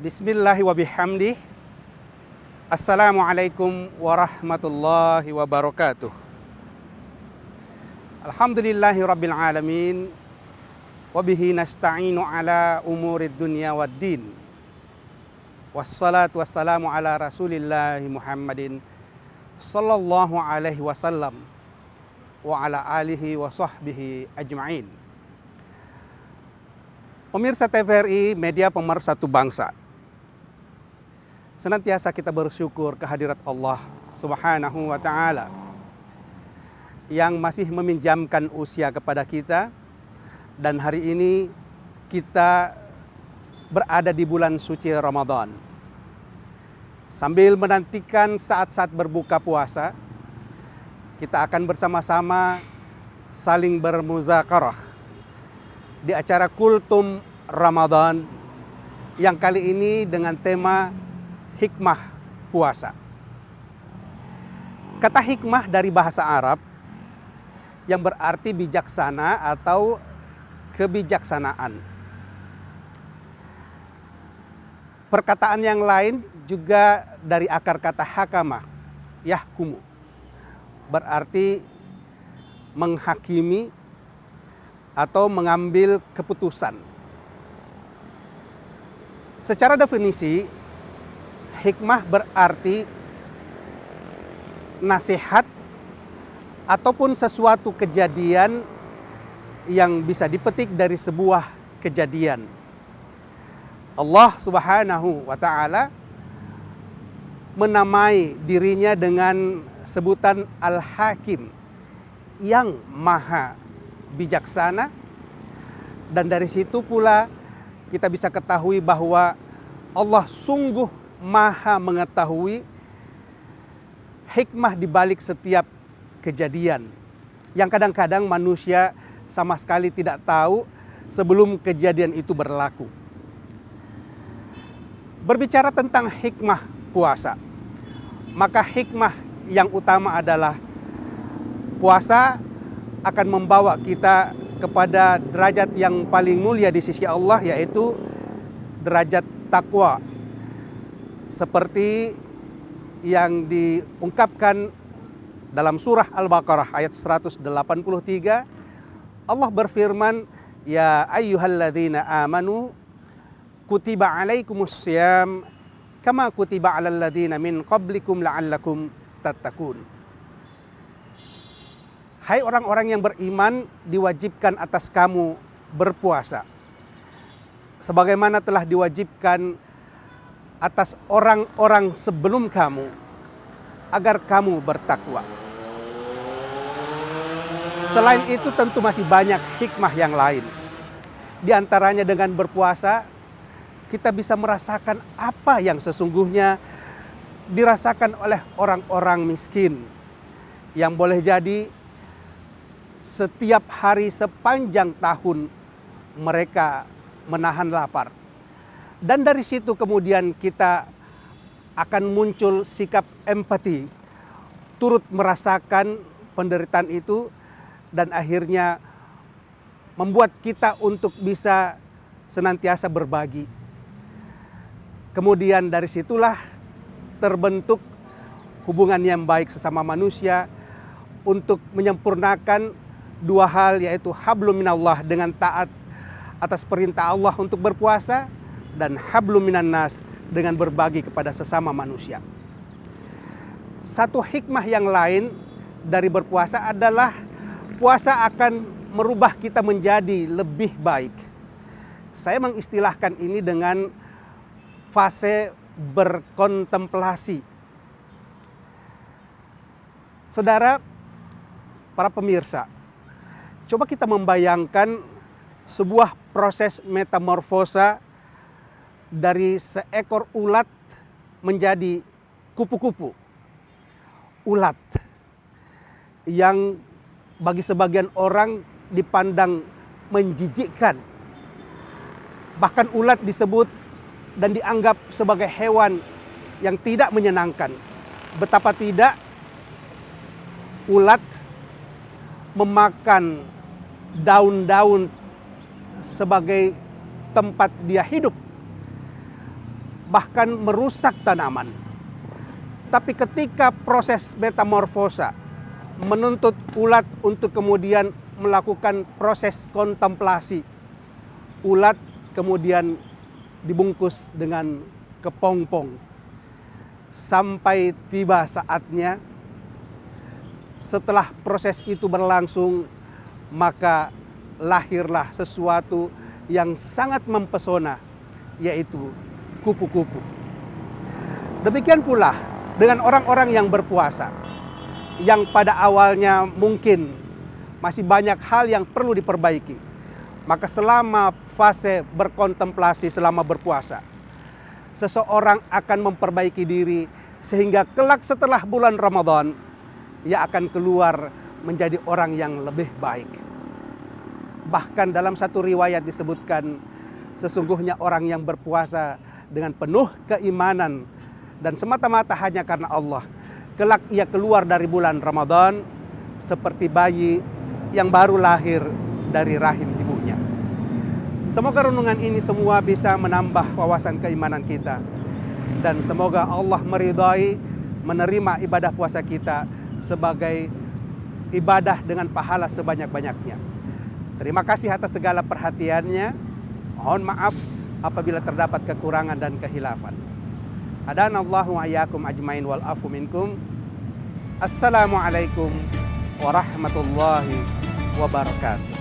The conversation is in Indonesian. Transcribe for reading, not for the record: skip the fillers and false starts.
Bismillahi wa bihamdih. Assalamualaikum warahmatullahi wabarakatuh. Alhamdulillahi rabbil alamin. Wabihi nasta'inu ala umurid dunya waddin. Wassalatu wassalamu ala rasulillahi Muhammadin sallallahu alaihi wasallam wa ala alihi wa sahbihi ajma'in. Pemirsa TVRI, media pemersatu bangsa. Senantiasa kita bersyukur kehadirat Allah Subhanahu wa Ta'ala yang masih meminjamkan usia kepada kita, dan hari ini kita berada di bulan suci Ramadan. Sambil menantikan saat-saat berbuka puasa, kita akan bersama-sama saling bermuzakarah di acara Kultum Ramadan yang kali ini dengan tema hikmah puasa. Kata hikmah dari bahasa Arab yang berarti bijaksana atau kebijaksanaan. Perkataan yang lain juga dari akar kata hakama, yahkumu, berarti menghakimi atau mengambil keputusan. Secara definisi, hikmah berarti nasihat ataupun sesuatu kejadian yang bisa dipetik dari sebuah kejadian. Allah Subhanahu wa Ta'ala menamai dirinya dengan sebutan Al-Hakim, yang maha bijaksana, dan dari situ pula kita bisa ketahui bahwa Allah sungguh maha mengetahui hikmah di balik setiap kejadian yang kadang-kadang manusia sama sekali tidak tahu sebelum kejadian itu berlaku. Berbicara tentang hikmah puasa, maka hikmah yang utama adalah puasa akan membawa kita kepada derajat yang paling mulia di sisi Allah, yaitu derajat takwa. Seperti yang diungkapkan dalam surah Al-Baqarah ayat 183, Allah berfirman, ya ayyuhalladzina amanu kutiba alaikumussyam kama kutiba alal ladzina min qablikum la'allakum tattaqun. Hai orang-orang yang beriman, diwajibkan atas kamu berpuasa sebagaimana telah diwajibkan atas orang-orang sebelum kamu agar kamu bertakwa. Selain itu tentu masih banyak hikmah yang lain. Di antaranya dengan berpuasa kita bisa merasakan apa yang sesungguhnya dirasakan oleh orang-orang miskin yang boleh jadi setiap hari sepanjang tahun mereka menahan lapar. Dan dari situ kemudian kita akan muncul sikap empati, turut merasakan penderitaan itu, dan akhirnya membuat kita untuk bisa senantiasa berbagi. Kemudian dari situlah terbentuk hubungan yang baik sesama manusia untuk menyempurnakan dua hal, yaitu hablum minallah dengan taat atas perintah Allah untuk berpuasa, dan hablum minan nas dengan berbagi kepada sesama manusia. Satu hikmah yang lain dari berpuasa adalah puasa akan merubah kita menjadi lebih baik. Saya mengistilahkan ini dengan fase berkontemplasi. Saudara, para pemirsa, coba kita membayangkan sebuah proses metamorfosa dari seekor ulat menjadi kupu-kupu. Ulat yang bagi sebagian orang dipandang menjijikkan. Bahkan ulat disebut dan dianggap sebagai hewan yang tidak menyenangkan. Betapa tidak ulat memakan daun-daun sebagai tempat dia hidup. bahkan merusak tanaman. Tapi ketika proses metamorfosa menuntut ulat untuk kemudian melakukan proses kontemplasi, ulat kemudian dibungkus dengan kepompong. Sampai tiba saatnya, setelah proses itu berlangsung, maka lahirlah sesuatu yang sangat mempesona, yaitu kupu-kupu. Demikian pula dengan orang-orang yang berpuasa, yang pada awalnya mungkin masih banyak hal yang perlu diperbaiki. Maka selama fase berkontemplasi, selama berpuasa, seseorang akan memperbaiki diri sehingga kelak setelah bulan Ramadan, ia akan keluar menjadi orang yang lebih baik. Bahkan dalam satu riwayat disebutkan, sesungguhnya orang yang berpuasa dengan penuh keimanan dan semata-mata hanya karena Allah, kelak ia keluar dari bulan Ramadan seperti bayi yang baru lahir dari rahim ibunya. Semoga renungan ini semua bisa menambah wawasan keimanan kita. Dan semoga Allah meridai, menerima ibadah puasa kita sebagai ibadah dengan pahala sebanyak-banyaknya. Terima kasih atas segala perhatiannya. Mohon maaf apabila terdapat kekurangan dan kehilafan. Hadanallahu wa iyyakum ajmain wal afu minkum. Assalamualaikum warahmatullahi wabarakatuh.